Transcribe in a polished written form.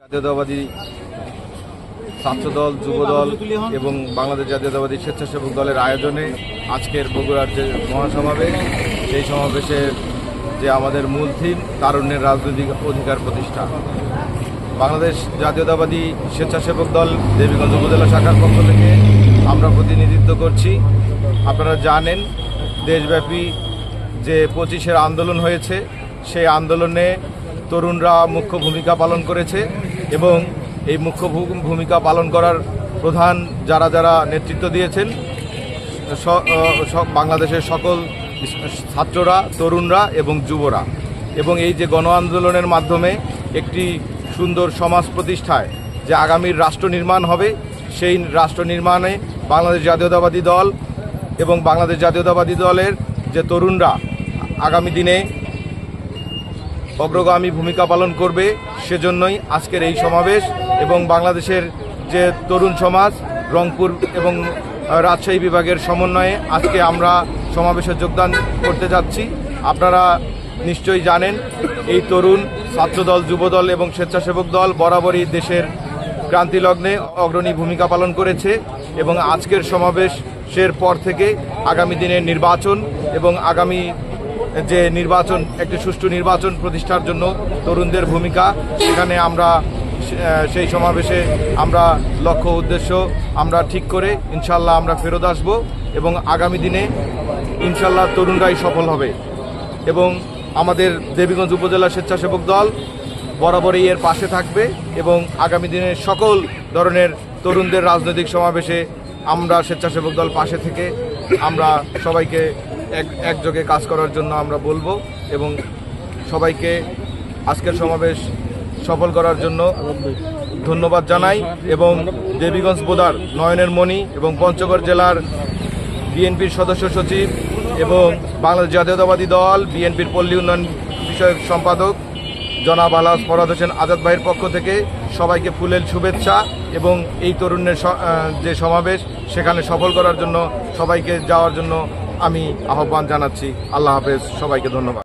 জাতীয়তাবাদী ছাত্রদল, যুবদল এবং বাংলাদেশ জাতীয়তাবাদী স্বেচ্ছাসেবক দলের আয়োজনে আজকের বগুড়ার যে মহাসমাবেশ, সেই সমাবেশের যে আমাদের মূল থিম তারুণ্যের রাজনৈতিক অধিকার প্রতিষ্ঠা। বাংলাদেশ জাতীয়তাবাদী স্বেচ্ছাসেবক দল দেবীগঞ্জ উপজেলা শাখার পক্ষ থেকে আমরা প্রতিনিধিত্ব করছি। আপনারা জানেন, দেশব্যাপী যে 25-এর আন্দোলন হয়েছে, সেই আন্দোলনে তরুণরা মুখ্য ভূমিকা পালন করেছে এবং এই মুখ্য ভূমিকা পালন করার প্রধান যারা নেতৃত্ব দিয়েছেন বাংলাদেশের সকল ছাত্ররা, তরুণরা এবং যুবরা, এবং এই যে গণ আন্দোলনের মাধ্যমে একটি সুন্দর সমাজ প্রতিষ্ঠায় যে আগামীর রাষ্ট্র নির্মাণ হবে, সেই রাষ্ট্র নির্মাণে বাংলাদেশ জাতীয়তাবাদী দল এবং বাংলাদেশ জাতীয়তাবাদী দলের যে তরুণরা আগামী দিনে অগ্রগামী ভূমিকা পালন করবে, সেজন্যই আজকের এই সমাবেশ। এবং বাংলাদেশের যে তরুণ সমাজ রংপুর এবং রাজশাহী বিভাগের সমন্বয়ে আজকে আমরা সমাবেশে যোগদান করতে যাচ্ছি। আপনারা নিশ্চয়ই জানেন, এই তরুণ ছাত্রদল, যুবদল এবং স্বেচ্ছাসেবক দল বরাবরই দেশের ক্রান্তিলগ্নে অগ্রণী ভূমিকা পালন করেছে এবং আজকের সমাবেশের পর থেকে আগামী দিনের নির্বাচন এবং আগামী যে নির্বাচন, একটি সুষ্ঠু নির্বাচন প্রতিষ্ঠার জন্য তরুণদের ভূমিকা, সেখানে আমরা সেই সমাবেশে আমরা লক্ষ্য উদ্দেশ্য আমরা ঠিক করে ইনশাল্লাহ আমরা ফেরত আসব এবং আগামী দিনে ইনশাল্লাহ তরুণরাই সফল হবে। এবং আমাদের দেবীগঞ্জ উপজেলা স্বেচ্ছাসেবক দল বরাবরই এর পাশে থাকবে এবং আগামী দিনে সকল ধরনের তরুণদের রাজনৈতিক সমাবেশে আমরা স্বেচ্ছাসেবক দল পাশে থেকে আমরা সবাইকে একযোগে কাজ করার জন্য আমরা বলবো এবং সবাইকে আজকের সমাবেশ সফল করার জন্য ধন্যবাদ জানাই। এবং দেবীগঞ্জ বোদার নয়নের মণি এবং পঞ্চগড় জেলার বিএনপির সদস্য সচিব এবং বাংলাদেশ জাতীয়তাবাদী দল বিএনপির পল্লী উন্নয়ন বিষয়ক সম্পাদক জনাব আলহাজ ফরহাদ হোসেন আজাদ ভাইয়ের পক্ষ থেকে সবাইকে ফুলেল শুভেচ্ছা এবং এই তরুণের যে সমাবেশ, সেখানে সফল করার জন্য সবাইকে যাওয়ার জন্য আমি আহ্বান জানাচ্ছি। আল্লাহ হাফেজ, সবাইকে ধন্যবাদ।